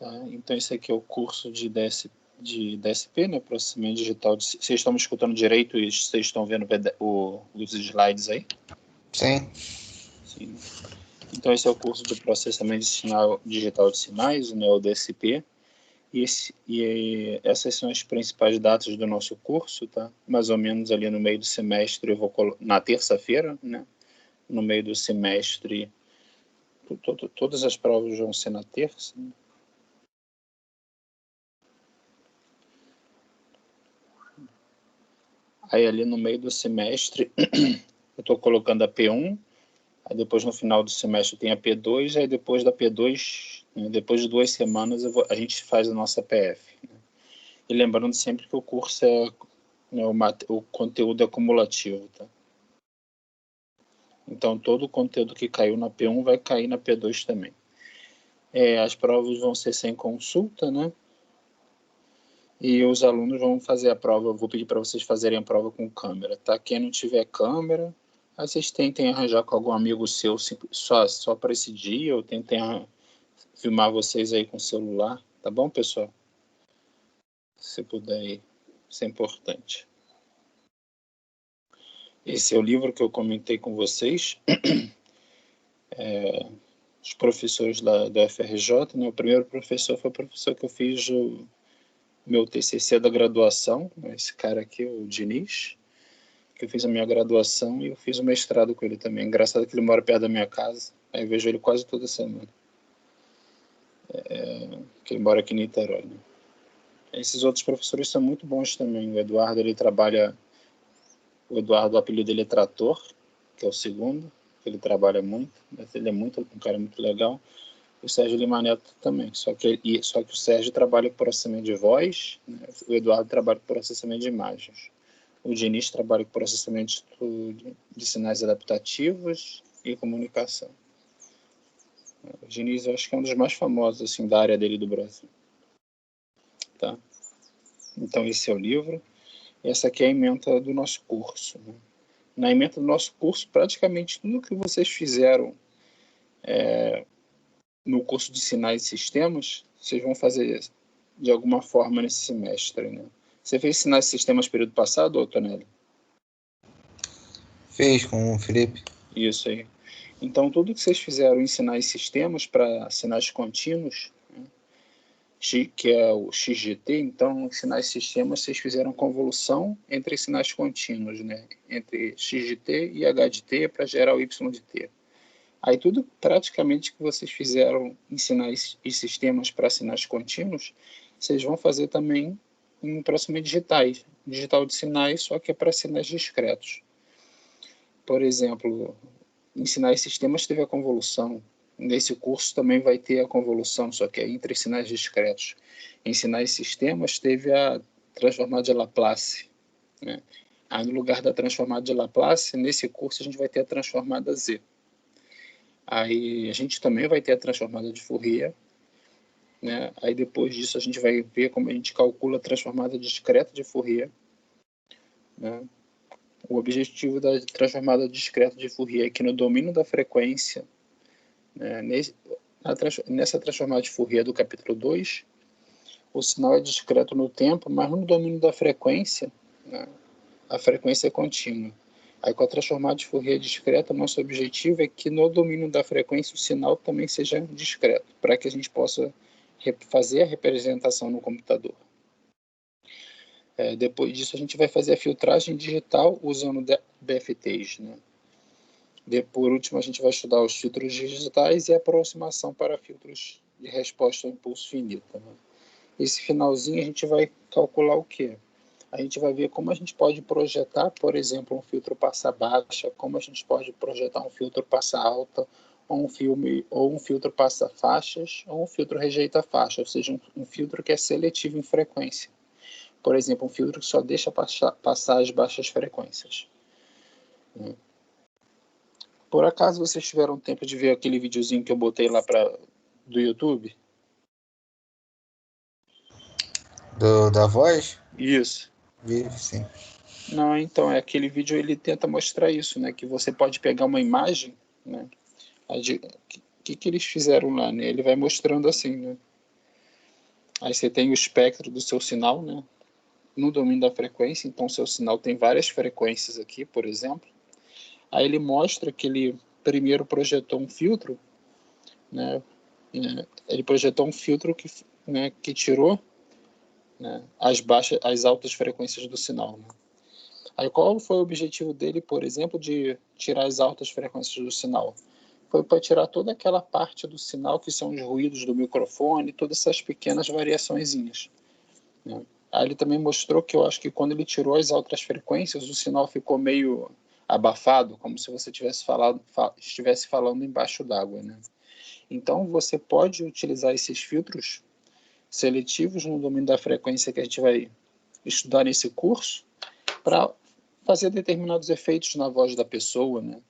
Tá? Então, esse aqui é o curso de DSP, né? Processamento digital. Vocês estão me escutando direito e vocês estão vendo os slides aí? Sim. Sim. Então, esse é o curso de processamento digital de sinais, né? O DSP. E essas são as principais datas do nosso curso, tá? Mais ou menos ali no meio do semestre, eu vou na terça-feira, né? No meio do semestre, todas as provas vão ser na terça, né? Aí ali no meio do semestre, eu estou colocando a P1, aí depois no final do semestre tem a P2, aí depois da P2, né, depois de 2 semanas, a gente faz a nossa PF. Né? E lembrando sempre que o curso é, né, o conteúdo é cumulativo, tá? Então todo o conteúdo que caiu na P1 vai cair na P2 também. As provas vão ser sem consulta, né? E os alunos vão fazer a prova, eu vou pedir para vocês fazerem a prova com câmera, tá? Quem não tiver câmera, aí vocês tentem arranjar com algum amigo seu só para esse dia, ou tentem filmar vocês aí com o celular, tá bom, pessoal? Se puder aí, isso é importante. Esse é o livro que eu comentei com vocês, os professores da UFRJ, né? O primeiro professor foi o professor que eu fiz o meu TCC da graduação, esse cara aqui, o Diniz, que eu fiz a minha graduação e eu fiz o mestrado com ele também. Engraçado que ele mora perto da minha casa, aí eu vejo ele quase toda semana. Que ele mora aqui em Niterói. Né? Esses outros professores são muito bons também. O Eduardo, o apelido dele é Trator, que é o segundo, ele trabalha muito, mas ele é um cara muito legal. O Sérgio Lima Neto também, só que o Sérgio trabalha com processamento de voz, né? O Eduardo trabalha com processamento de imagens. O Diniz trabalha com processamento de sinais adaptativos e comunicação. O Diniz, eu acho que é um dos mais famosos assim, da área dele do Brasil. Tá? Então, esse é o livro. Essa aqui é a ementa do nosso curso. Né? Na ementa do nosso curso, praticamente tudo que vocês fizeram no curso de sinais e sistemas, vocês vão fazer de alguma forma nesse semestre. Né? Você fez sinais e sistemas período passado, ou Tonelli? Fez com o Felipe. Isso aí. Então, tudo que vocês fizeram em sinais e sistemas para sinais contínuos, né, que é o XGT, então, em sinais e sistemas, vocês fizeram convolução entre sinais contínuos, né, entre x de t e h de t para gerar o y de t. Aí, tudo praticamente que vocês fizeram em sinais e sistemas para sinais contínuos, vocês vão fazer também em processamento digital de sinais, só que é para sinais discretos. Por exemplo, em sinais e sistemas teve a convolução. Nesse curso também vai ter a convolução, só que é entre sinais discretos. Em sinais e sistemas teve a transformada de Laplace. Né? Aí, no lugar da transformada de Laplace, nesse curso a gente vai ter a transformada Z. Aí a gente também vai ter a transformada de Fourier. Né? Aí depois disso a gente vai ver como a gente calcula a transformada discreta de Fourier. Né? O objetivo da transformada discreta de Fourier é que no domínio da frequência, né, nessa transformada de Fourier do capítulo 2, o sinal é discreto no tempo, mas no domínio da frequência, né, a frequência é contínua. Aí com a transformada de Fourier discreta, nosso objetivo é que no domínio da frequência o sinal também seja discreto, para que a gente possa fazer a representação no computador. Depois disso a gente vai fazer a filtragem digital usando BFTs, né? Por último, a gente vai estudar os filtros digitais e a aproximação para filtros de resposta ao impulso finito. Né? Esse finalzinho a gente vai calcular o quê? A gente vai ver como a gente pode projetar, por exemplo, um filtro passa baixa, como a gente pode projetar um filtro passa alta, ou um filtro passa faixas, ou um filtro rejeita faixa, ou seja, um filtro que é seletivo em frequência. Por exemplo, um filtro que só deixa passar as baixas frequências. Por acaso vocês tiveram tempo de ver aquele videozinho que eu botei lá do YouTube? Da voz? Isso. Vi, sim. Não, então, aquele vídeo ele tenta mostrar isso, né? Que você pode pegar uma imagem, né? O que eles fizeram lá, né? Ele vai mostrando assim, né? Aí você tem o espectro do seu sinal, né? No domínio da frequência, então seu sinal tem várias frequências aqui, por exemplo. Aí ele mostra que ele primeiro projetou um filtro, né? Ele projetou um filtro que tirou, né, as altas frequências do sinal, né? Aí qual foi o objetivo dele, por exemplo, de tirar as altas frequências do sinal? Foi para tirar toda aquela parte do sinal que são os ruídos do microfone, todas essas pequenas variaçõezinhas, né? Aí ele também mostrou que eu acho que quando ele tirou as altas frequências, o sinal ficou meio abafado, como se você estivesse falando embaixo d'água, né? Então você pode utilizar esses filtros seletivos no domínio da frequência que a gente vai estudar nesse curso para fazer determinados efeitos na voz da pessoa, né?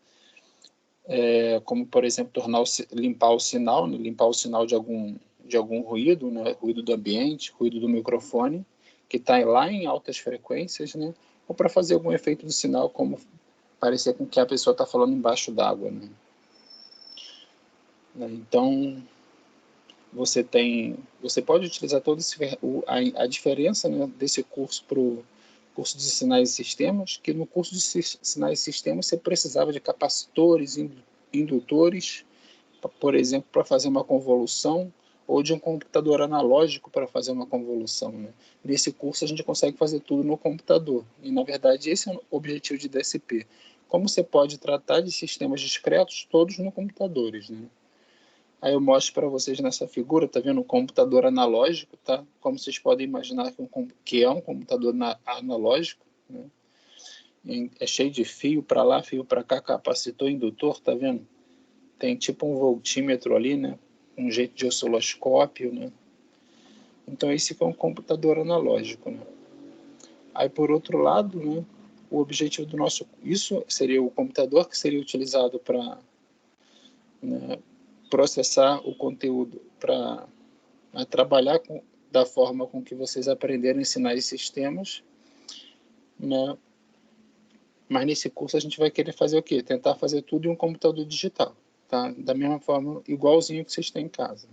Como, por exemplo, limpar o sinal, né? Limpar o sinal de algum ruído, né? Ruído do ambiente, ruído do microfone, que está lá em altas frequências, né? Ou para fazer algum efeito do sinal, como parecer com que a pessoa está falando embaixo d'água, né? Então, você pode utilizar a diferença, né, desse curso para o curso de sinais e sistemas, que no curso de sinais e sistemas você precisava de capacitores, indutores, por exemplo, para fazer uma convolução, ou de um computador analógico para fazer uma convolução, né? Nesse curso a gente consegue fazer tudo no computador, e na verdade esse é o objetivo de DSP. Como você pode tratar de sistemas discretos todos no computadores, né? Aí eu mostro para vocês nessa figura, tá vendo? Um computador analógico, tá? Como vocês podem imaginar que é um computador analógico, né? É cheio de fio para lá, fio para cá, capacitor, indutor, tá vendo? Tem tipo um voltímetro ali, né? Um jeito de osciloscópio, né? Então esse é um computador analógico, né? Aí por outro lado, né? O objetivo isso seria o computador que seria utilizado para, né, processar o conteúdo para trabalhar da forma com que vocês aprenderam a ensinar esses sistemas, né? Mas nesse curso a gente vai querer fazer o quê? Tentar fazer tudo em um computador digital, tá? Da mesma forma, igualzinho que vocês têm em casa,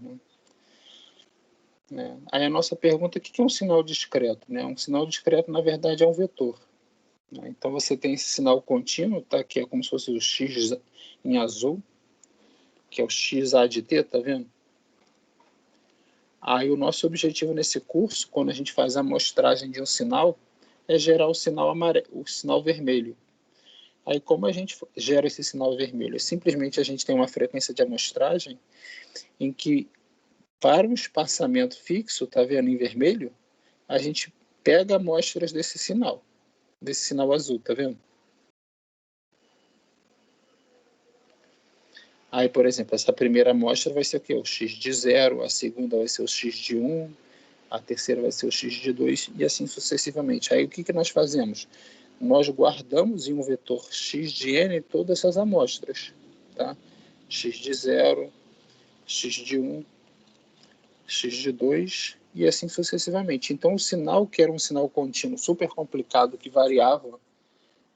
né? Aí a nossa pergunta, o que é um sinal discreto, né? Um sinal discreto, na verdade, é um vetor, né? Então você tem esse sinal contínuo, tá? Que é como se fosse o X em azul, que é o XA de T, tá vendo? Aí o nosso objetivo nesse curso, quando a gente faz a amostragem de um sinal, é gerar o sinal o sinal vermelho. Aí como a gente gera esse sinal vermelho? Simplesmente a gente tem uma frequência de amostragem em que, para um espaçamento fixo, tá vendo em vermelho, a gente pega amostras desse sinal azul, tá vendo? Aí, por exemplo, essa primeira amostra vai ser o quê? O X de 0, a segunda vai ser o X de 1, a terceira vai ser o X de 2 e assim sucessivamente. Aí o que nós fazemos? Nós guardamos em um vetor X de n todas essas amostras, tá? X de 0, X de 1, X de 2 e assim sucessivamente. Então o sinal, que era um sinal contínuo super complicado, que variava,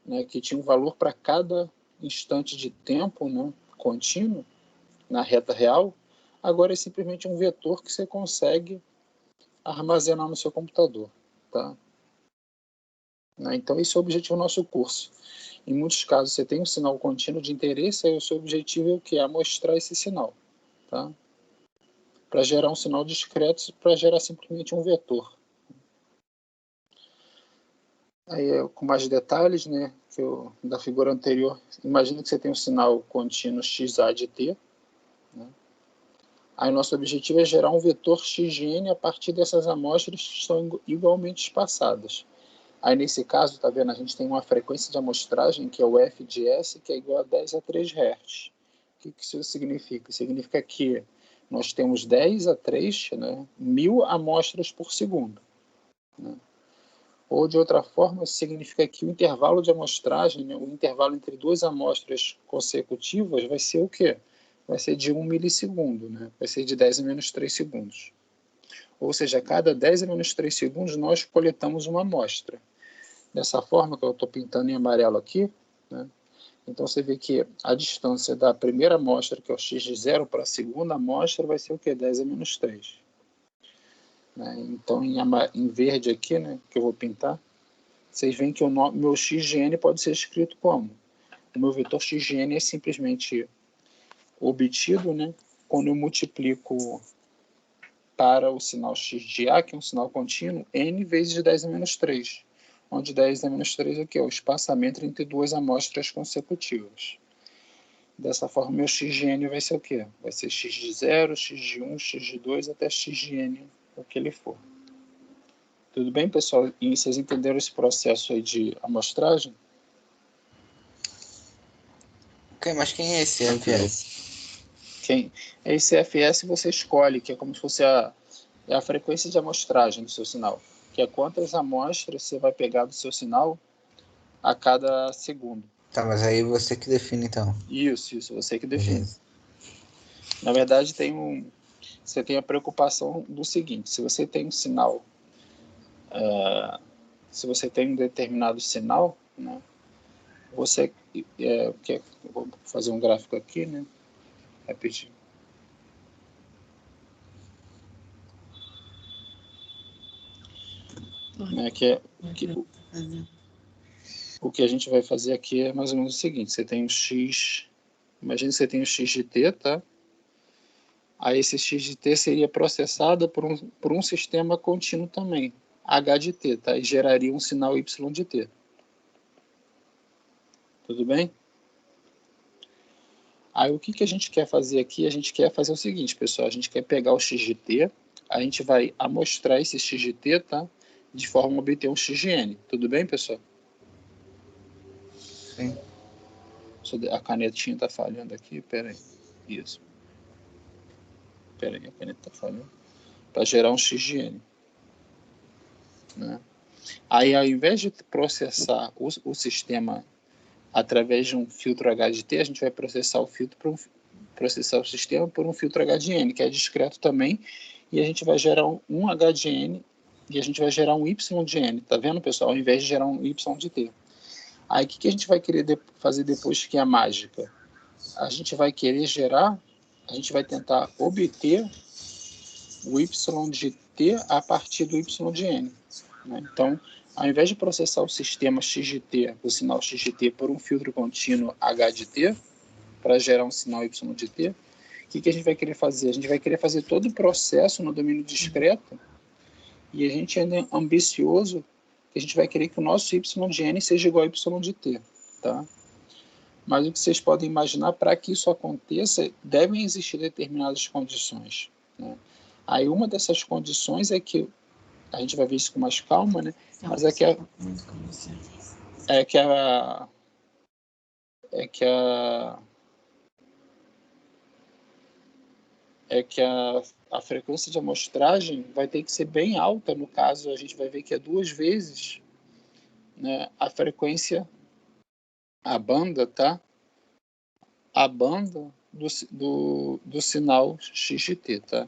né, que tinha um valor para cada instante de tempo, né, contínuo, na reta real, agora é simplesmente um vetor que você consegue armazenar no seu computador, tá? Então esse é o objetivo do nosso curso. Em muitos casos você tem um sinal contínuo de interesse, aí o seu objetivo é o que? É mostrar esse sinal, tá? Para gerar um sinal discreto, para gerar simplesmente um vetor. Aí com mais detalhes, né, da figura anterior, imagina que você tem um sinal contínuo XA de T, né? Aí nosso objetivo é gerar um vetor x de n a partir dessas amostras que estão igualmente espaçadas. Aí nesse caso, tá vendo, a gente tem uma frequência de amostragem, que é o f de s, que é igual a 10 a 3 Hz. O que isso significa? Significa que nós temos 10 a 3, né, 1000 amostras por segundo, né? Ou de outra forma, significa que o intervalo de amostragem, né, o intervalo entre duas amostras consecutivas vai ser o quê? Vai ser de 1 milissegundo, né? Vai ser de 10 a menos 3 segundos. Ou seja, a cada 10 a menos 3 segundos nós coletamos uma amostra. Dessa forma que eu estou pintando em amarelo aqui, né? Então você vê que a distância da primeira amostra, que é o x de 0, para a segunda amostra, vai ser o quê? 10 a menos 3. né? Então, em verde aqui, né, que eu vou pintar, vocês veem que o meu x de n pode ser escrito como? O meu vetor x de n é simplesmente obtido, né, quando eu multiplico para o sinal x de A, que é um sinal contínuo, n vezes 10 a menos 3, onde 10 a menos 3 é o que? O espaçamento entre duas amostras consecutivas. Dessa forma, meu x de n vai ser o quê? Vai ser x de 0, x de 1, x de 2, até x de n, o que ele for. Tudo bem, pessoal? E vocês entenderam esse processo aí de amostragem? Ok, mas quem é esse FS? Esse FS você escolhe, que é como se fosse a frequência de amostragem do seu sinal, que é quantas amostras você vai pegar do seu sinal a cada segundo. Tá, mas aí você que define então. Isso, você que define. Beleza. Na verdade, você tem a preocupação do seguinte: se você tem um sinal, se você tem um determinado sinal, né, você vou fazer um gráfico aqui, né, rapidinho. Né, o que a gente vai fazer aqui é mais ou menos o seguinte: você tem um x, imagine que você tem um x de t, tá? Aí esse x de t seria processado por um sistema contínuo também, h de t, tá? E geraria um sinal y de t. Tudo bem? Aí o que a gente quer fazer aqui? A gente quer fazer o seguinte, pessoal: a gente quer pegar o x de t, a gente vai amostrar esse x de t, tá? De forma a obter um x de n. Tudo bem, pessoal? Sim. A canetinha está falhando aqui, peraí. Isso. Peraí, a caneta está falhando. Para gerar um x de n. Né? Aí, ao invés de processar o sistema através de um filtro H de T, a gente vai processar o sistema por um filtro H de N, que é discreto também, e a gente vai gerar um H de N e a gente vai gerar um Y de N, tá vendo, pessoal? Ao invés de gerar um Y de T. Aí, o que a gente vai querer fazer depois, que é a mágica? A gente vai querer gerar, a gente vai tentar obter o Y de T a partir do Y de N. Né? Então, ao invés de processar o sistema x de t, o sinal x de t, por um filtro contínuo H de t, para gerar um sinal Y de t, o que a gente vai querer fazer? A gente vai querer fazer todo o processo no domínio discreto, e a gente ainda é ambicioso, que a gente vai querer que o nosso Y de n seja igual a Y de t. Tá? Mas o que vocês podem imaginar, para que isso aconteça, devem existir determinadas condições. Né? Aí uma dessas condições é que a gente vai ver isso com mais calma, né? Mas é que a frequência de amostragem vai ter que ser bem alta. No caso, a gente vai ver que é 2 vezes, né, a frequência, a banda, tá? A banda do sinal x de t, tá?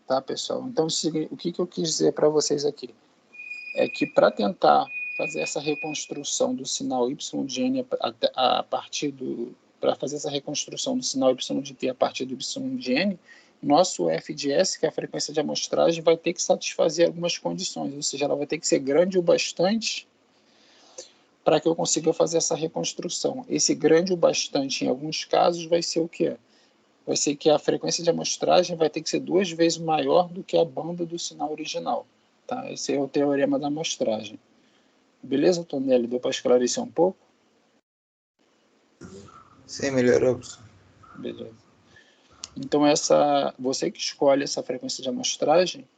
Tá, pessoal? Então, o que eu quis dizer para vocês aqui é que, para tentar fazer essa reconstrução do sinal y de n a partir para fazer essa reconstrução do sinal y de t a partir do y de n, nosso f de s, que é a frequência de amostragem, vai ter que satisfazer algumas condições, ou seja, ela vai ter que ser grande o bastante para que eu consiga fazer essa reconstrução. Esse grande o bastante, em alguns casos, vai ser o quê? Vai ser que a frequência de amostragem vai ter que ser 2 vezes maior do que a banda do sinal original. Tá? Esse é o teorema da amostragem. Beleza, Tonelli? Deu para esclarecer um pouco? Sim, melhorou. Beleza. Então, você que escolhe essa frequência de amostragem,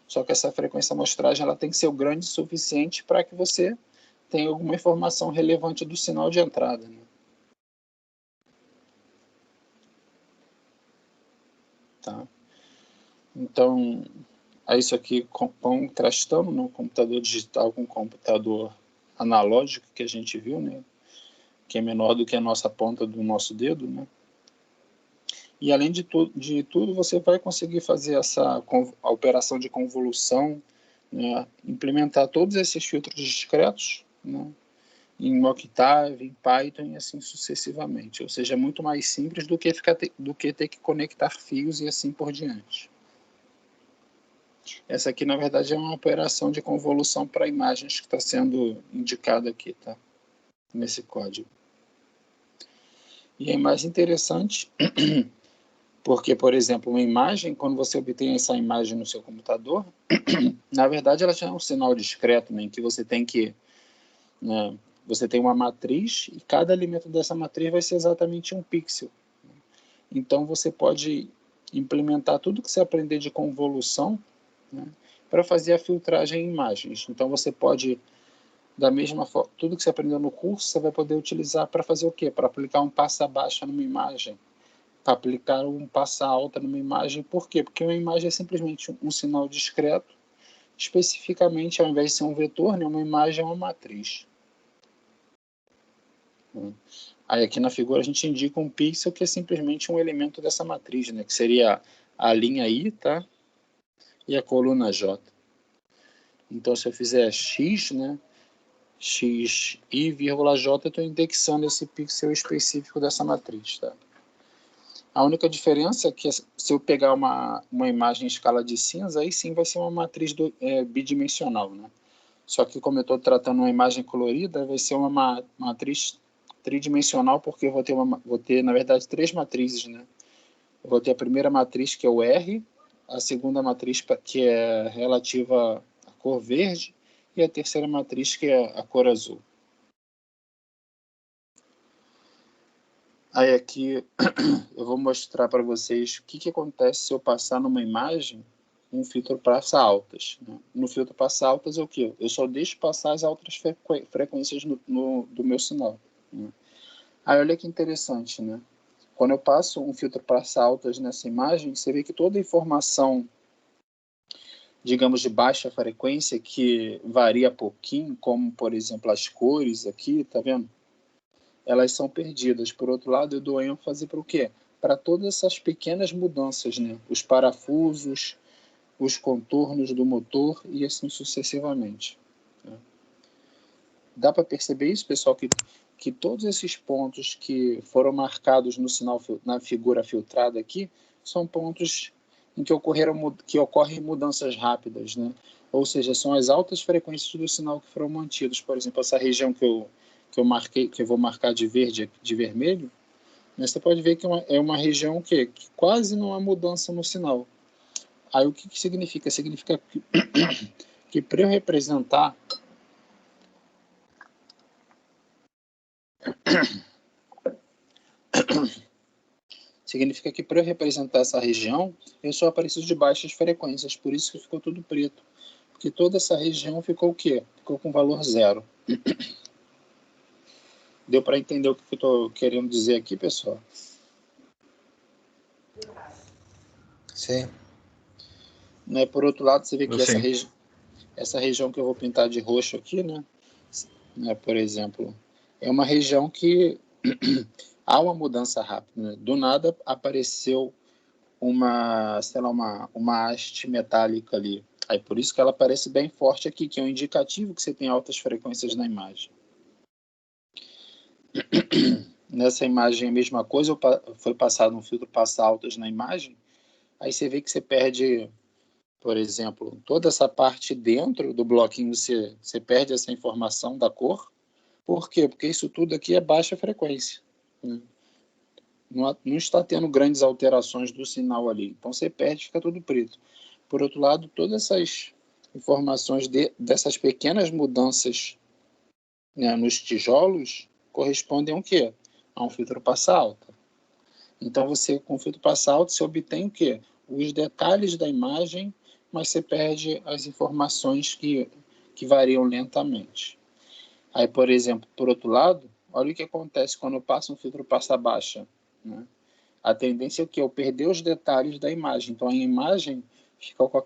só que essa frequência de amostragem ela tem que ser grande o suficiente para que você tenha alguma informação relevante do sinal de entrada. Né? Tá? Então, é isso aqui contrastando no computador digital com o computador analógico que a gente viu, né? Que é menor do que a nossa ponta do nosso dedo, né? E além de tudo, você vai conseguir fazer a operação de convolução, né? Implementar todos esses filtros discretos, né? em Octave, em Python e assim sucessivamente. Ou seja, é muito mais simples do que ter que conectar fios e assim por diante. Essa aqui, na verdade, é uma operação de convolução para imagens que está sendo indicada aqui, tá? Nesse código. E é mais interessante porque, por exemplo, uma imagem, quando você obtém essa imagem no seu computador, na verdade ela já é um sinal discreto, né, em que você tem que, né, você tem uma matriz e cada elemento dessa matriz vai ser exatamente um pixel. Então você pode implementar tudo que você aprender de convolução, né, para fazer a filtragem em imagens. Então você pode, da mesma forma, tudo que você aprendeu no curso, você vai poder utilizar para fazer o quê? Para aplicar um passa-baixa numa imagem, para aplicar um passa-alta numa imagem. Por quê? Porque uma imagem é simplesmente um sinal discreto, especificamente, ao invés de ser um vetor, né, uma imagem é uma matriz. Aí aqui na figura a gente indica um pixel que é simplesmente um elemento dessa matriz, né, que seria a linha I, tá? E a coluna J. Então se eu fizer X, né, X, I, vírgula J, eu estou indexando esse pixel específico dessa matriz, tá? A única diferença é que se eu pegar uma imagem em escala de cinza, aí sim vai ser uma matriz bidimensional, né? Só que como eu estou tratando uma imagem colorida, vai ser uma matriz tridimensional, porque eu vou ter, na verdade, três matrizes, né? Eu vou ter a primeira matriz, que é o R, a segunda matriz, que é relativa à cor verde, e a terceira matriz, que é a cor azul. Aí aqui eu vou mostrar para vocês o que acontece se eu passar numa imagem um filtro passa altas, né? No filtro passa altas é o quê? Eu só deixo passar as altas frequências do meu sinal, né? Aí olha que interessante, né? Quando eu passo um filtro passa altas nessa imagem, você vê que toda a informação, digamos, de baixa frequência, que varia pouquinho, como, por exemplo, as cores aqui, tá vendo? Elas são perdidas. Por outro lado, eu dou ênfase para o quê? Para todas essas pequenas mudanças, né? Os parafusos, os contornos do motor e assim sucessivamente. Dá para perceber isso, pessoal, que todos esses pontos que foram marcados no sinal, na figura filtrada aqui, são pontos em que ocorrem mudanças rápidas, né? Ou seja, são as altas frequências do sinal que foram mantidas. Por exemplo, essa região que eu marquei, que eu vou marcar de verde, de vermelho, né, você pode ver que é uma região que quase não há mudança no sinal. Aí o que significa? Significa que para eu representar significa que para eu representar essa região, eu só preciso de baixas frequências, por isso que ficou tudo preto. Porque toda essa região ficou o quê? Ficou com valor zero. Deu para entender o que eu estou querendo dizer aqui, pessoal? Sim. Né? Por outro lado, você vê que essa região que eu vou pintar de roxo aqui, né? Por exemplo, é uma região que há uma mudança rápida, né? Do nada apareceu sei lá, uma haste metálica ali. Aí por isso que ela aparece bem forte aqui, que é um indicativo que você tem altas frequências na imagem. Nessa imagem a mesma coisa, foi passado um filtro passa altas na imagem, aí você vê que você perde, por exemplo, toda essa parte dentro do bloquinho, você perde essa informação da cor. Por quê? Porque isso tudo aqui é baixa frequência, né? Não está tendo grandes alterações do sinal ali. Então você perde, fica tudo preto. Por outro lado, todas essas informações dessas pequenas mudanças, né, nos tijolos correspondem ao quê? A um filtro passa alta. Então você, com o filtro passa alta, você obtém o quê? Os detalhes da imagem, mas você perde as informações que variam lentamente. Aí, por exemplo, por outro lado, olha o que acontece quando eu passo um filtro passa baixa, né? A tendência é que eu perder os detalhes da imagem. Então a imagem fica com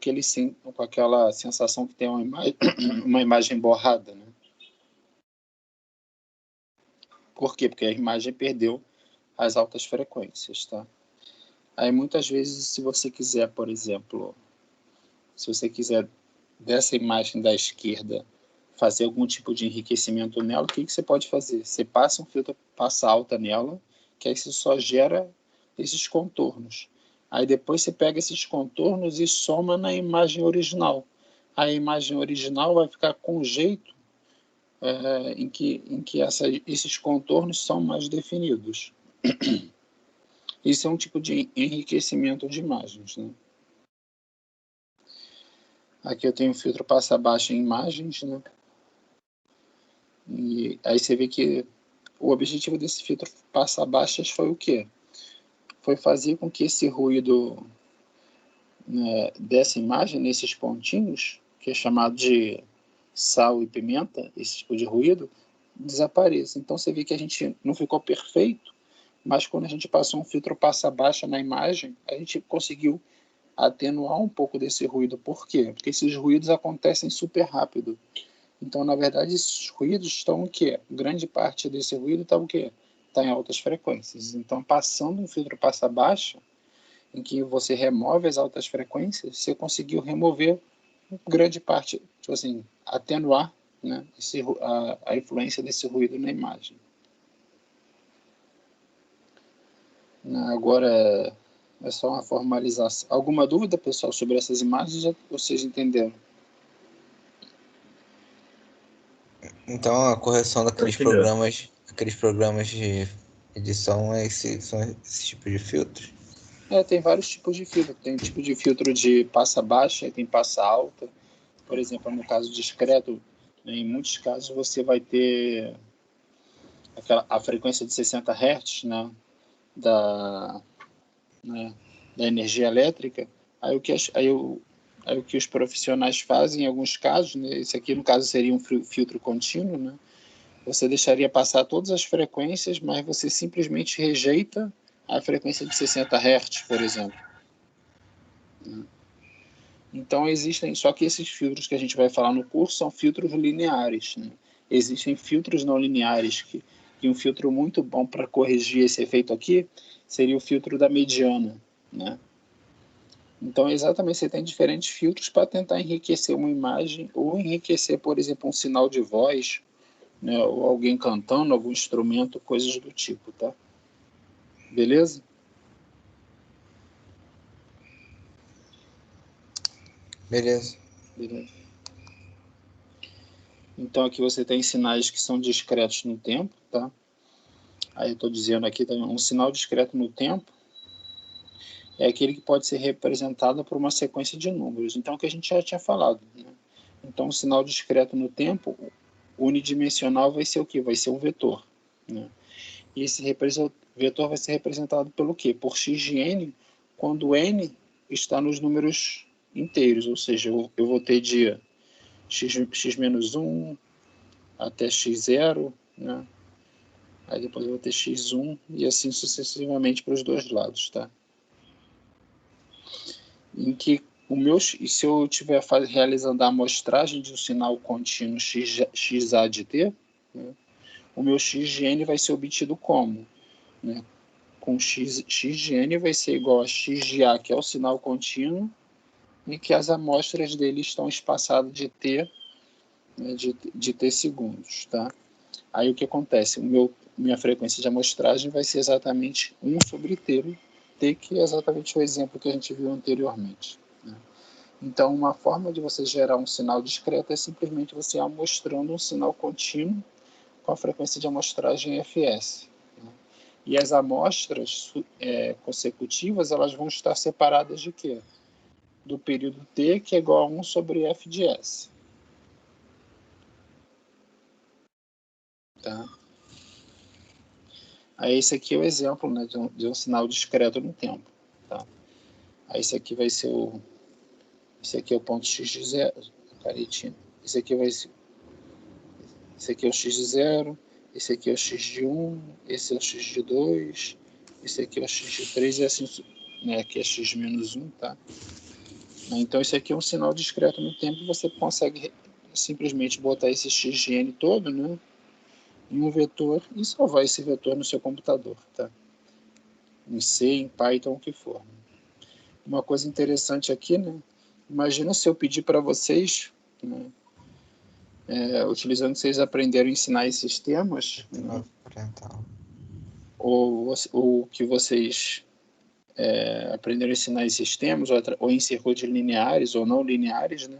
aquela sensação que tem uma imagem borrada, né? Por quê? Porque a imagem perdeu as altas frequências, tá? Aí muitas vezes, se você quiser, por exemplo, se você quiser dessa imagem da esquerda fazer algum tipo de enriquecimento nela, o que você pode fazer? Você passa um filtro passa alta nela, que aí você só gera esses contornos. Aí depois você pega esses contornos e soma na imagem original. A imagem original vai ficar com jeito em que esses contornos são mais definidos. Isso é um tipo de enriquecimento de imagens, né? Aqui eu tenho um filtro passa baixa em imagens, né? E aí você vê que o objetivo desse filtro passa baixas foi o quê? Foi fazer com que esse ruído, né, dessa imagem, nesses pontinhos, que é chamado de sal e pimenta, esse tipo de ruído, desapareça. Então você vê que a gente não ficou perfeito, mas quando a gente passou um filtro passa baixa na imagem, a gente conseguiu atenuar um pouco desse ruído. Por quê? Porque esses ruídos acontecem super rápido. Então, na verdade, esses ruídos estão o quê? Grande parte desse ruído está o quê? Está em altas frequências. Então, passando um filtro passa baixa, em que você remove as altas frequências, você conseguiu remover grande parte, tipo assim, atenuar, né, a influência desse ruído na imagem. Agora, é só uma formalização. Alguma dúvida, pessoal, sobre essas imagens? Já vocês entenderam? Então a correção daqueles programas de edição são esse tipo de filtros? Tem vários tipos de filtro. Tem tipo de filtro de passa baixa, tem passa alta. Por exemplo, no caso discreto, em muitos casos você vai ter a frequência de 60 Hz, né, né, da energia elétrica. Aí o que os profissionais fazem em alguns casos, né, esse aqui no caso seria um filtro contínuo, né, você deixaria passar todas as frequências, mas você simplesmente rejeita a frequência de 60 Hz, por exemplo. Então existem, só que esses filtros que a gente vai falar no curso são filtros lineares, né? Existem filtros não lineares, que um filtro muito bom para corrigir esse efeito aqui seria o filtro da mediana, né? Então, exatamente, você tem diferentes filtros para tentar enriquecer uma imagem ou enriquecer, por exemplo, um sinal de voz, né? Ou alguém cantando, algum instrumento, coisas do tipo, tá? Beleza? Beleza. Beleza. Então, aqui você tem sinais que são discretos no tempo, tá? Aí eu estou dizendo aqui também, um sinal discreto no tempo é aquele que pode ser representado por uma sequência de números. Então, o que a gente já tinha falado, né? Então, um sinal discreto no tempo, unidimensional, vai ser o quê? Vai ser um vetor, né? E esse vetor vai ser representado pelo quê? Por x de n, quando n está nos números inteiros, ou seja, eu vou ter de x menos 1 até x0, né? Aí depois eu vou ter x1 e assim sucessivamente para os dois lados, tá? Em que se eu estiver realizando a amostragem de um sinal contínuo xa de t, né, o meu x de n vai ser obtido como? Né? Com x de n vai ser igual a x de a, que é o sinal contínuo, e que as amostras dele estão espaçadas de t, né, de t segundos, tá? Aí o que acontece? Minha frequência de amostragem vai ser exatamente 1 sobre t, que é exatamente o exemplo que a gente viu anteriormente, né? Então, uma forma de você gerar um sinal discreto é simplesmente você amostrando um sinal contínuo com a frequência de amostragem fs, né? E as amostras consecutivas, elas vão estar separadas de quê? Do período t, que é igual a 1 sobre f de s. Tá? Aí esse aqui é o exemplo, né, de um sinal discreto no tempo. Tá? Aí esse aqui vai ser esse aqui é o ponto x de 0, caretina. Esse aqui esse aqui é o x de 0, esse aqui é o x de 1, esse é o x de 2, esse aqui é o x de 3 e assim, né, aqui é x menos 1, tá? Então esse aqui é um sinal discreto no tempo, você consegue simplesmente botar esse x de n todo, né, em um vetor e salvar esse vetor no seu computador, tá? Em C, em Python, o que for. Uma coisa interessante aqui, né? Imagina se eu pedir para vocês, né, utilizando que vocês aprenderam em sinais e sistemas, né? ou que vocês aprenderam em sinais e sistemas, ou em circuitos lineares ou não lineares, né?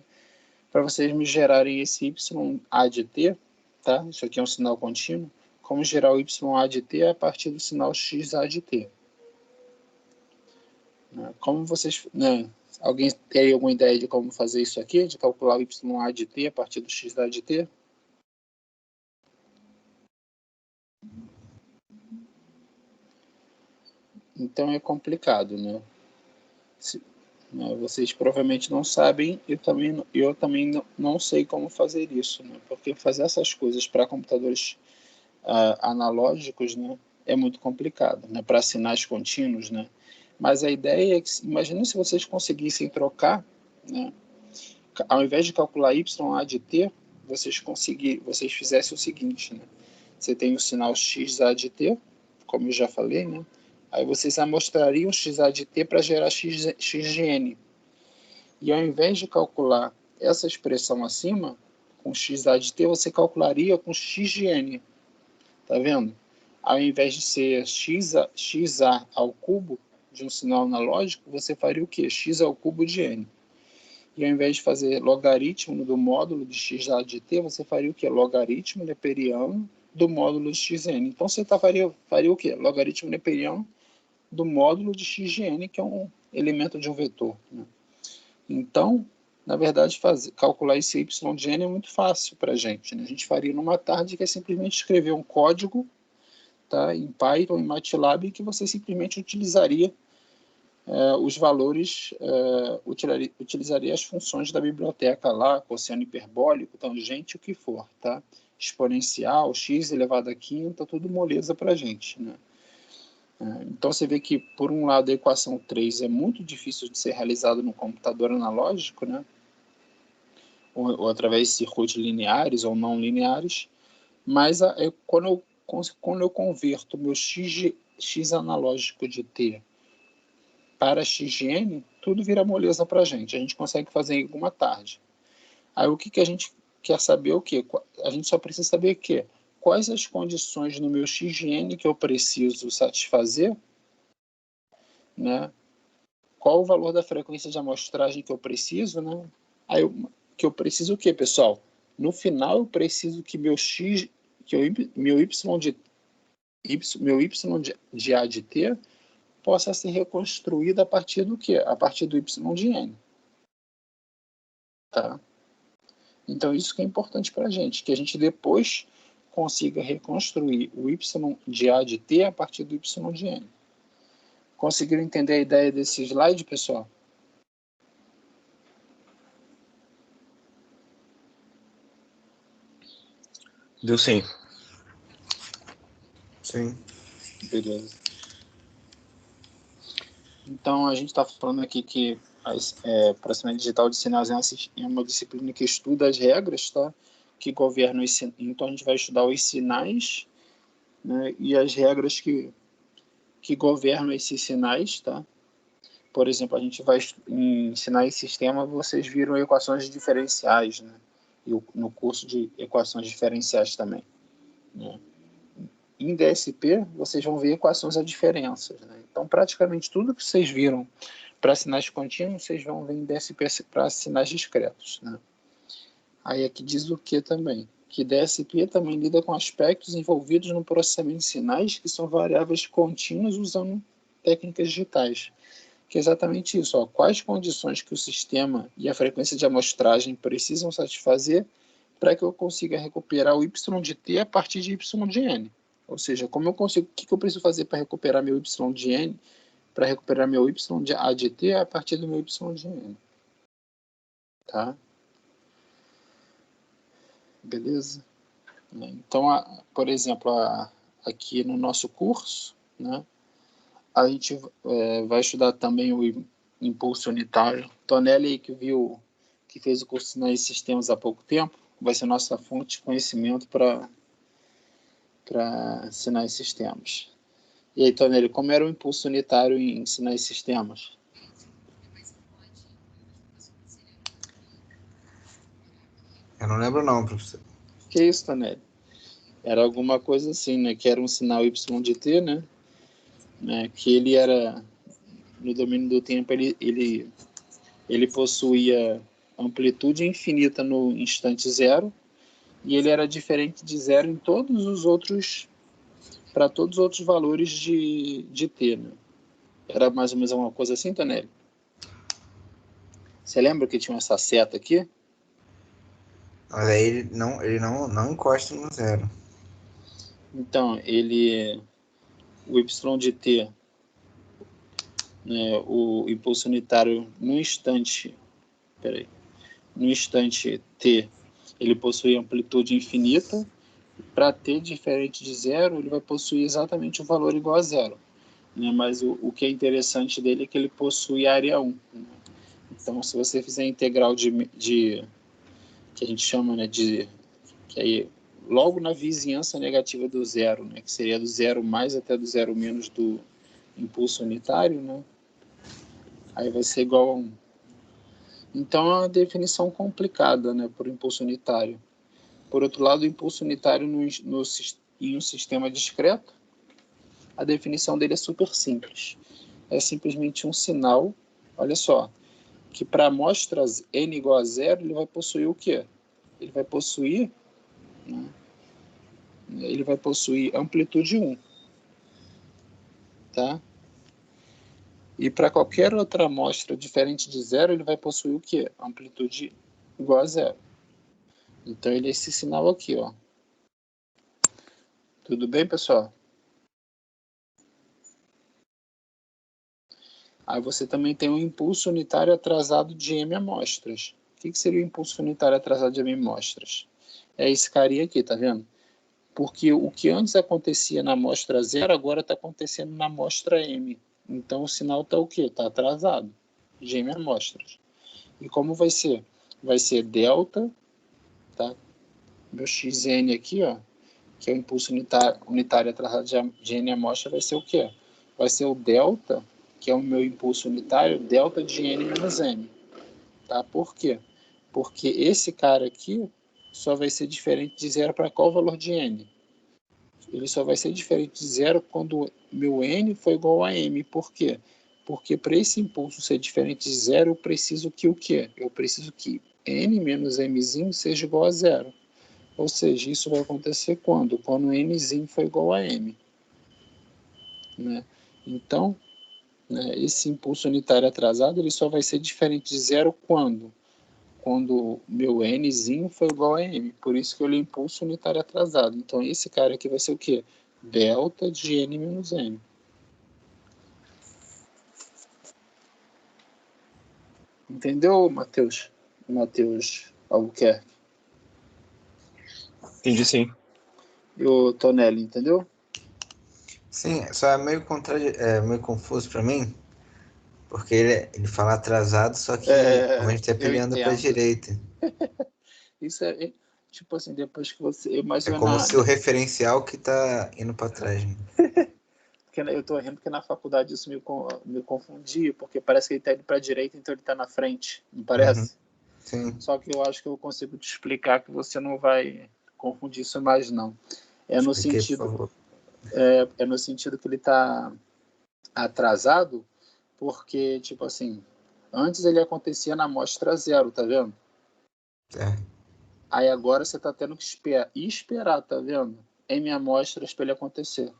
Para vocês me gerarem esse YA de T, tá? Isso aqui é um sinal contínuo. Como gerar o YA de T a partir do sinal XA de T. Como vocês... Né? Alguém tem alguma ideia de como fazer isso aqui? De calcular o YA de T a partir do XA de T? Então é complicado, né? Vocês provavelmente não sabem, eu também não sei como fazer isso, né? Porque fazer essas coisas para computadores analógicos, né, é muito complicado, né? Para sinais contínuos, né? Mas a ideia é que, imagine se vocês conseguissem trocar, né? Ao invés de calcular YA de T, vocês fizessem o seguinte, né? Você tem o sinal XA de T, como eu já falei, né? Aí vocês amostrariam XA de T para gerar X de N. E ao invés de calcular essa expressão acima, com XA de T, você calcularia com X de N. Tá vendo? Ao invés de ser XA ao cubo de um sinal analógico, você faria o quê? X ao cubo de N. E ao invés de fazer logaritmo do módulo de XA de T, você faria o quê? Logaritmo neperiano do módulo de Xn. Então você faria o quê? Logaritmo neperiano do módulo de x de n, que é um elemento de um vetor, né? Então, na verdade, calcular esse y de n é muito fácil para a gente, né? A gente faria numa tarde, que é simplesmente escrever um código, tá, em Python, em MATLAB, que você simplesmente utilizaria os valores, utilizaria as funções da biblioteca lá, cosseno hiperbólico, tangente, o que for, tá? Exponencial, x elevado a quinta, tudo moleza para a gente, né? Então você vê que, por um lado, a equação 3 é muito difícil de ser realizada no computador analógico, né? ou através de circuitos lineares ou não lineares, mas quando eu converto meu x analógico de T para x de n, tudo vira moleza para a gente consegue fazer em uma tarde. Aí o que a gente quer saber? O quê? A gente só precisa saber quais as condições no meu x de n que eu preciso satisfazer, né? Qual o valor da frequência de amostragem que eu preciso, né? Que eu preciso o quê, pessoal? No final eu preciso que meu x, meu y de A de T possa ser reconstruído a partir do quê? A partir do y de n. Tá? Então isso que é importante para a gente, que a gente depois consiga reconstruir o y de A de T a partir do y de n. Conseguiram entender a ideia desse slide, pessoal? Deu sim. Sim. Beleza. Então, a gente está falando aqui que processamento digital de sinais é uma disciplina que estuda as regras, tá? Que governam então a gente vai estudar os sinais, né? E as regras que governam esses sinais, tá? Por exemplo, a gente vai em sinais e sistema, vocês viram equações diferenciais, né? E no curso de equações diferenciais também, né? Em DSP, vocês vão ver equações a diferenças, né? Então, praticamente tudo que vocês viram para sinais contínuos, vocês vão ver em DSP para sinais discretos, né? Aí aqui diz o que também? Que DSP também lida com aspectos envolvidos no processamento de sinais que são variáveis contínuas usando técnicas digitais. Que é exatamente isso, ó, quais condições que o sistema e a frequência de amostragem precisam satisfazer para que eu consiga recuperar o y de t a partir de y de n. Ou seja, como eu consigo, o que eu preciso fazer para recuperar meu y de n, para recuperar meu y de a de t a partir do meu y de n. Tá? Beleza? Então, por exemplo, aqui no nosso curso, né, a gente vai estudar também o impulso unitário. Tonelli, que fez o curso de sistemas há pouco tempo, vai ser nossa fonte de conhecimento para sinais e sistemas. E aí, Tonelli, como era o impulso unitário em sinais e sistemas? Eu não lembro não, professor. Que isso, Tonelli? Era alguma coisa assim, né? Que era um sinal y de t, né? Que ele era, no domínio do tempo, ele possuía amplitude infinita no instante zero, e ele era diferente de zero em todos os outros, para todos os outros valores de t, né? Era mais ou menos uma coisa assim, Tonelli? Você lembra que tinha essa seta aqui? Mas aí ele não encosta no zero. Então, o y de t, né, o impulso unitário no instante t, ele possui amplitude infinita. Para t diferente de zero, ele vai possuir exatamente o valor igual a zero, né? Mas o que é interessante dele é que ele possui área 1, né? Então, se você fizer a integral que a gente chama, né, que aí, logo na vizinhança negativa do zero, né, que seria do zero mais até do zero menos do impulso unitário, né, aí vai ser igual a 1. Então, é uma definição complicada, né, por impulso unitário. Por outro lado, o impulso unitário em um sistema discreto, a definição dele é super simples. É simplesmente um sinal, olha só, que para amostras n igual a zero, ele vai possuir o quê? Ele vai possuir, né, amplitude 1. Tá? E para qualquer outra amostra diferente de zero, ele vai possuir o quê? Amplitude igual a zero. Então, ele é esse sinal aqui, ó. Tudo bem, pessoal? Aí você também tem um impulso unitário atrasado de m amostras. O que seria o impulso unitário atrasado de m amostras? É esse carinha aqui, tá vendo? Porque o que antes acontecia na amostra zero, agora está acontecendo na amostra m. Então o sinal está o quê? Está atrasado de m amostras. E como vai ser? Vai ser delta, tá? Meu xn aqui, ó, que é o impulso unitário atrasado de n amostra, vai ser o quê? Vai ser o delta, que é o meu impulso unitário, delta de n menos m. Tá? Por quê? Porque esse cara aqui só vai ser diferente de zero para qual valor de n? Ele só vai ser diferente de zero quando meu n for igual a m. Por quê? Porque para esse impulso ser diferente de zero, eu preciso que o quê? Eu preciso que n menos mzinho seja igual a zero. Ou seja, isso vai acontecer quando? Quando nzinho for igual a m. Né? Então, né, esse impulso unitário atrasado ele só vai ser diferente de zero quando? Quando meu nzinho for igual a m. Por isso que eu li impulso unitário atrasado. Então, esse cara aqui vai ser o quê? Delta de n menos m. Entendeu, Matheus? Matheus Albuquerque. Entendi, sim. E o Tonelli, entendeu? Sim, só é meio confuso para mim, porque ele fala atrasado, só que ao mesmo tempo Eu ele anda para a entendo. direita. Isso é tipo assim, depois que você. Mas É como se o referencial que tá indo para trás, né? Porque eu tô rindo porque na faculdade isso me confundia, porque parece que ele tá indo para a direita, então ele tá na frente, não parece? Uhum. Sim. Só que eu acho que eu consigo te explicar que você não vai confundir isso mais, não. É no Expliquei, por sentido, favor. é no sentido que ele tá atrasado, porque, tipo assim, antes ele acontecia na amostra zero, tá vendo? É. Aí agora você tá tendo que esperar, tá vendo? M amostras para ele acontecer.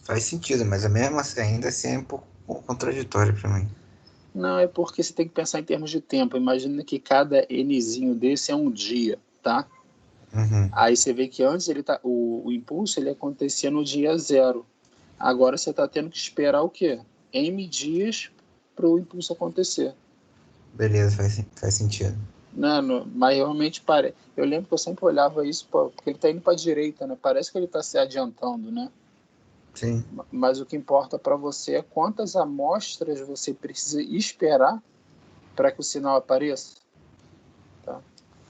Faz sentido, mas ainda assim é um pouco contraditório para mim. Não, é porque você tem que pensar em termos de tempo. Imagina que cada Nzinho desse é um dia, tá? Uhum. Aí você vê que antes o impulso ele acontecia no dia zero. Agora você está tendo que esperar o quê? M dias para o impulso acontecer. Beleza, faz sentido. Não, mas realmente parece. Eu lembro que eu sempre olhava isso porque ele está indo para a direita, né? Parece que ele está se adiantando, né? Sim, Mas o que importa para você é quantas amostras você precisa esperar para que o sinal apareça. Tá?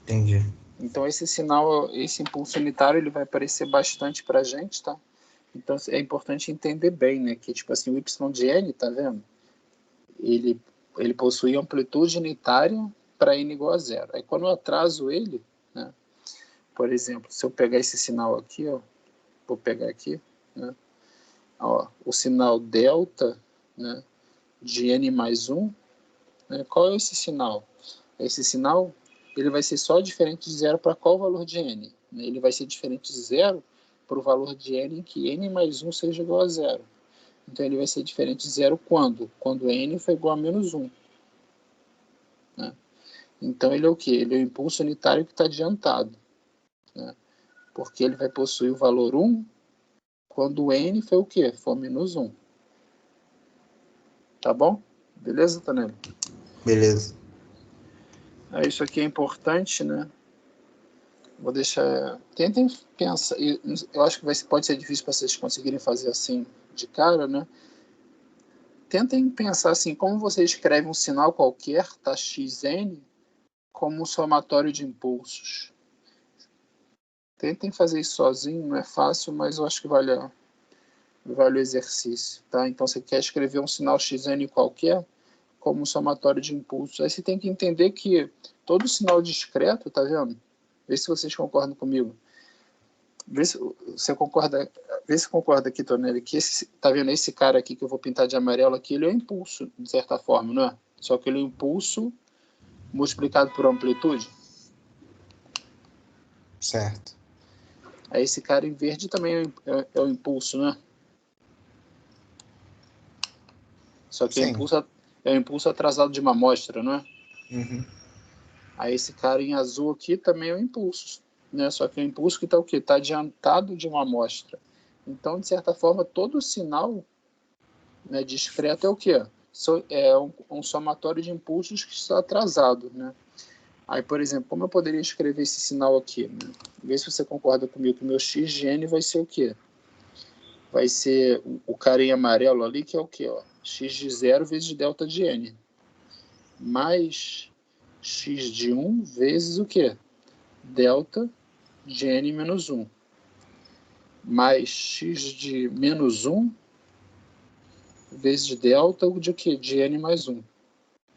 entendi. Então esse sinal, esse impulso unitário, ele vai aparecer bastante para a gente, tá? Então é importante entender bem, né? Que tipo assim, o y de n, tá vendo? Ele ele possui amplitude unitária para n igual a zero. Aí quando eu atraso ele, né, por exemplo, se eu pegar esse sinal aqui, ó, vou pegar aqui, né, ó, o sinal delta, né, de n mais 1, né, qual é esse sinal? Esse sinal ele vai ser só diferente de zero para qual valor de n? Ele vai ser diferente de zero para o valor de n em que n mais 1 seja igual a zero. Então ele vai ser diferente de zero quando? Quando n for igual a menos 1. Né? Então ele é o quê? Ele é o impulso unitário que está adiantado. Né? Porque ele vai possuir o valor 1 quando n foi o quê? For menos 1. Tá bom? Beleza, Tonelli? Beleza. Isso aqui é importante, né? Vou deixar... Tentem pensar... Eu acho que pode ser difícil para vocês conseguirem fazer assim de cara, né? Tentem pensar assim, como você escreve um sinal qualquer, tá, xn, como um somatório de impulsos. Tentem fazer isso sozinho, não é fácil, mas eu acho que vale o exercício, tá? Então, você quer escrever um sinal xn qualquer como um somatório de impulsos. Aí você tem que entender que todo sinal discreto, tá vendo? Vê se vocês concordam comigo. Vê se você concorda, vê se concorda aqui, Tonelli, que tá vendo esse cara aqui que eu vou pintar de amarelo aqui, ele é um impulso, de certa forma, não é? Só que ele é um impulso multiplicado por amplitude. Certo. Aí esse cara em verde também é o impulso, né? Só que Sim. é o impulso atrasado de uma amostra, não é? Uhum. Aí esse cara em azul aqui também é o impulso, né? Só que é o impulso que está o quê? Está adiantado de uma amostra. Então, de certa forma, todo sinal, né, discreto é o quê? É um somatório de impulsos que está atrasado, né? Aí, por exemplo, como eu poderia escrever esse sinal aqui? Né? Vê se você concorda comigo que o meu x de n vai ser o quê? Vai ser o cara em amarelo ali, que é o quê? Ó? X de 0 vezes delta de n. Mais x de 1 vezes o quê? Delta de n menos 1. Mais x de menos 1 vezes delta de o quê? De n mais 1.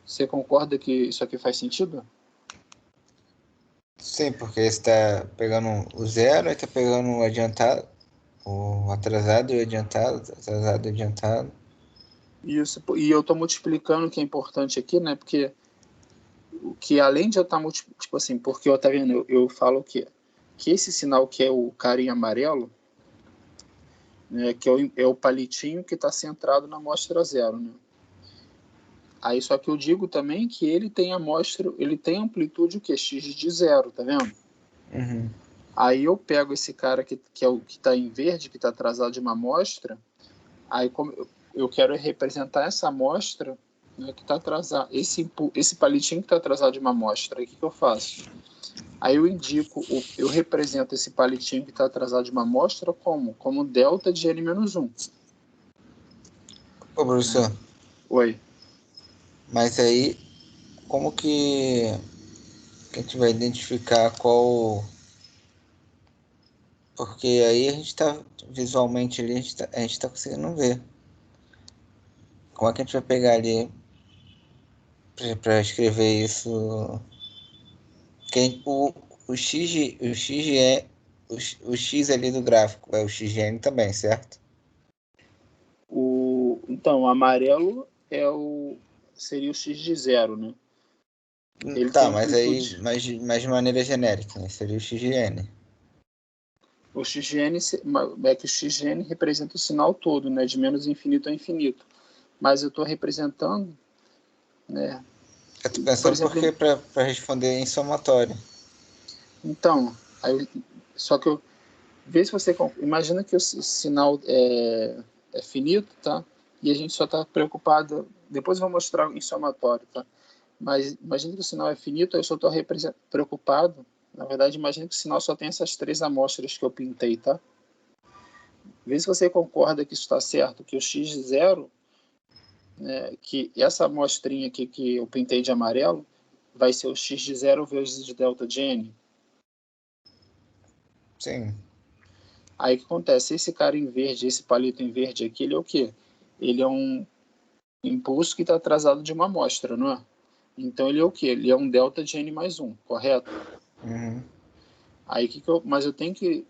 Você concorda que isso aqui faz sentido? Sim, porque você está pegando o zero, aí está pegando o adiantado, o atrasado e o adiantado, atrasado e adiantado. Isso, e eu estou multiplicando o que é importante aqui, né? Porque que além de eu estar multiplicando, tipo assim, porque eu tá vendo, eu falo que esse sinal que é o cara em amarelo, né, que é o palitinho que está centrado na amostra zero, né? Aí só que eu digo também que ele tem amostra, ele tem amplitude o que? X de zero, tá vendo? Uhum. Aí eu pego esse cara que é o que está em verde, que está atrasado de uma amostra, aí como eu quero representar essa amostra, né, que está atrasado, esse palitinho que está atrasado de uma amostra, aí o que eu faço? Aí eu indico, eu represento esse palitinho que está atrasado de uma amostra como? Como delta de n menos 1. Ô, professor, Oi. mas aí como que a gente vai identificar qual... Porque aí a gente tá visualmente ali, a gente tá conseguindo ver. Como é que a gente vai pegar ali para escrever isso? Quem, o X é o X ali do gráfico, é o XN também, certo? Então, o amarelo seria o x de zero, né? Ele Tá, tem mas aí, amplitude. mas de maneira genérica, né? Seria o XN. O xn é que o xn representa o sinal todo, né? De menos infinito a infinito. Mas eu estou representando, né? Eu tô Por pensando exemplo, porque para responder em somatório. então, só que eu vê se você imagina que o sinal é finito, tá? E a gente só está preocupado. Depois eu vou mostrar em somatório, tá? Mas imagina que o sinal é finito, eu só estou preocupado. Na verdade, imagina que o sinal só tem essas três amostras que eu pintei, tá? Vê se você concorda que isso está certo, que o x de zero, né, que essa amostrinha aqui que eu pintei de amarelo, vai ser o x de zero vezes de delta de n. Sim. Aí o que acontece? Esse cara em verde, esse palito em verde aqui, ele é o quê? Ele é um impulso que está atrasado de uma amostra, não é? Então ele é o quê? Ele é um delta de n mais 1, correto? Uhum. Aí mas eu tenho que,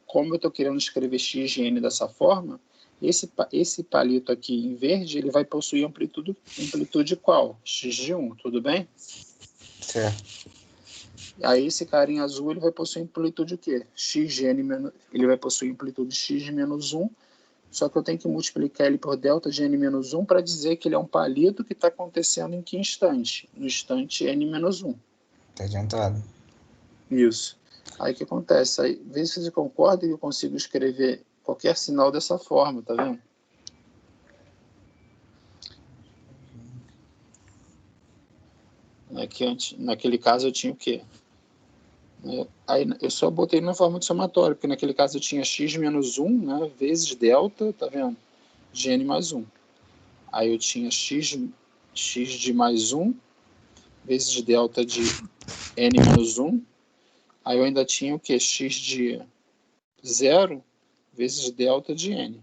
como eu estou querendo escrever x de n dessa forma, esse palito aqui em verde, ele vai possuir amplitude qual? X de 1, tudo bem? Certo. Aí esse cara em azul, ele vai possuir amplitude o quê? X de n, ele vai possuir amplitude x de menos 1, só que eu tenho que multiplicar ele por delta de n menos 1 para dizer que ele é um palito que está acontecendo em que instante? No instante n menos 1. Tá adiantado. Isso. Aí o que acontece? Aí, vê se você concorda que eu consigo escrever qualquer sinal dessa forma, tá vendo? Naquele caso eu tinha o quê? Aí eu só botei na forma de somatório, porque naquele caso eu tinha x menos 1, né, vezes delta, tá vendo? De n mais 1. Aí eu tinha x de mais 1 vezes delta de n menos 1. Aí eu ainda tinha o quê? X de 0 vezes delta de n.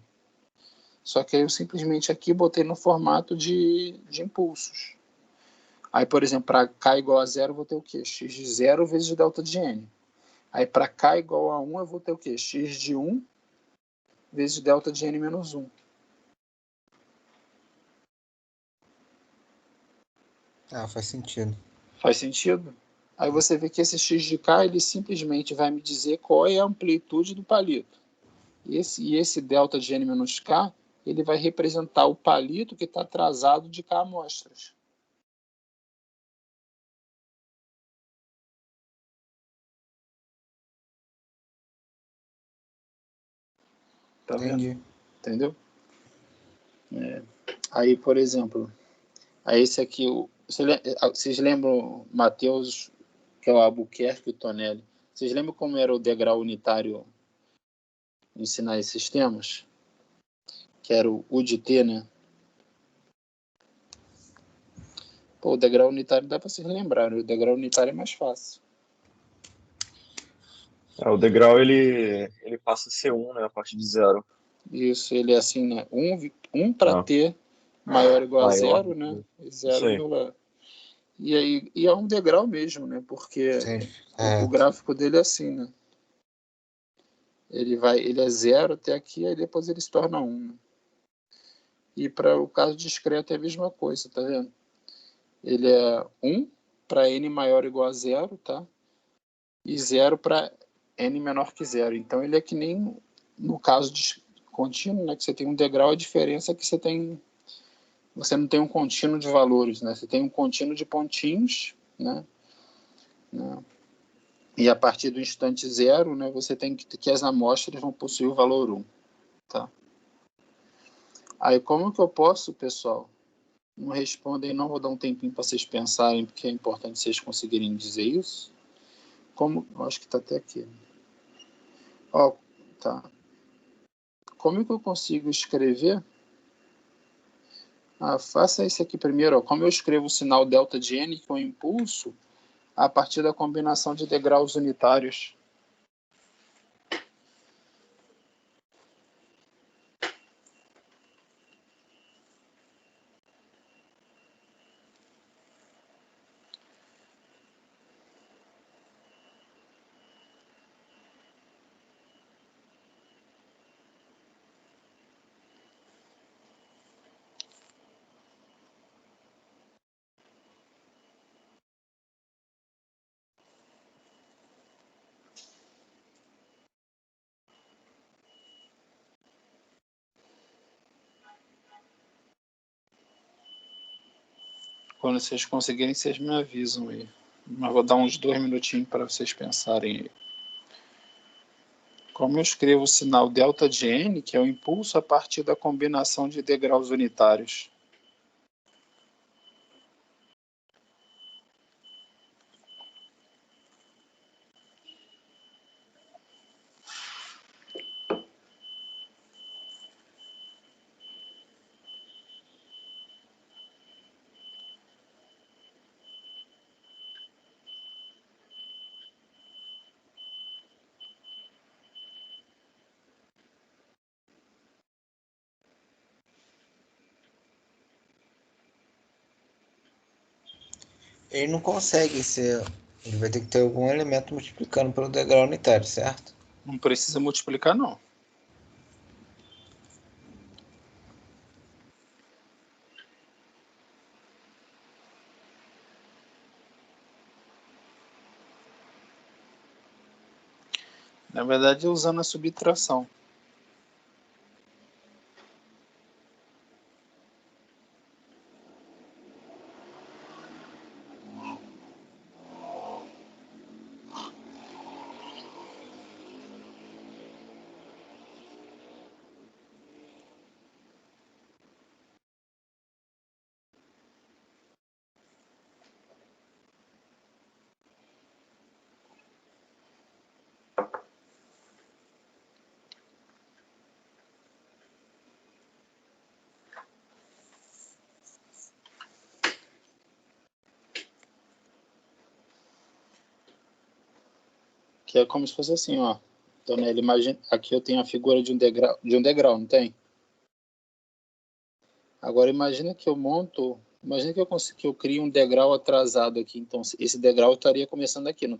Só que aí eu simplesmente aqui botei no formato de impulsos. Aí, por exemplo, para k igual a 0, eu vou ter o quê? X de 0 vezes delta de n. Aí, para k igual a 1, eu vou ter o quê? X de 1 vezes delta de n menos 1. Ah, faz sentido. Faz sentido? Aí você vê que esse x de k, ele simplesmente vai me dizer qual é a amplitude do palito. E esse delta de n menos k, ele vai representar o palito que está atrasado de k amostras. Tá vendo? Entendi. Entendeu? Aí, por exemplo, aí esse aqui, vocês lembram Mateus, que é o Albuquerque e o Tonelli? Vocês lembram como era o degrau unitário em sinais e sistemas? Que era o U de T, né? Pô, o degrau unitário dá para vocês lembrarem, o degrau unitário é mais fácil. O degrau ele passa a ser 1, né, a partir de 0. Isso, ele é assim, né? 1 para T maior ou igual a Maior. 0, né? E Isso aí. 0, e é um degrau mesmo, né? Porque Sim. o gráfico dele é assim, né? Ele é 0 até aqui, aí depois ele se torna 1. Né? E para o caso discreto é a mesma coisa, tá vendo? Ele é 1 para n maior ou igual a 0, tá? E 0 para n menor que 0. Então ele é que nem no caso de contínuo, né? Que você tem um degrau, a diferença é que você não tem um contínuo de valores, né? Você tem um contínuo de pontinhos, né? E a partir do instante 0, né, você tem que as amostras vão possuir o valor 1. Tá? Aí como que eu posso, pessoal? Não respondem, não vou dar um tempinho para vocês pensarem, porque é importante vocês conseguirem dizer isso. Acho que está até aqui. Ó, tá. Como que eu consigo escrever? Faça isso aqui primeiro. Ó. Como eu escrevo o sinal delta de n, que é o impulso, a partir da combinação de degraus unitários. Quando vocês conseguirem, vocês me avisam aí. Mas vou dar uns 2 minutinhos para vocês pensarem aí. Como eu escrevo o sinal delta de n, que é o impulso a partir da combinação de degraus unitários? ele não consegue ser. Ele vai ter que ter algum elemento multiplicando pelo degrau unitário, certo? Não precisa multiplicar, não. Na verdade, usando a subtração. Que é como se fosse assim, ó. Então, né, imagina, aqui eu tenho a figura de um degrau, não tem? Agora imagina que eu monto, imagina que eu crio um degrau atrasado aqui. Então esse degrau estaria começando aqui, não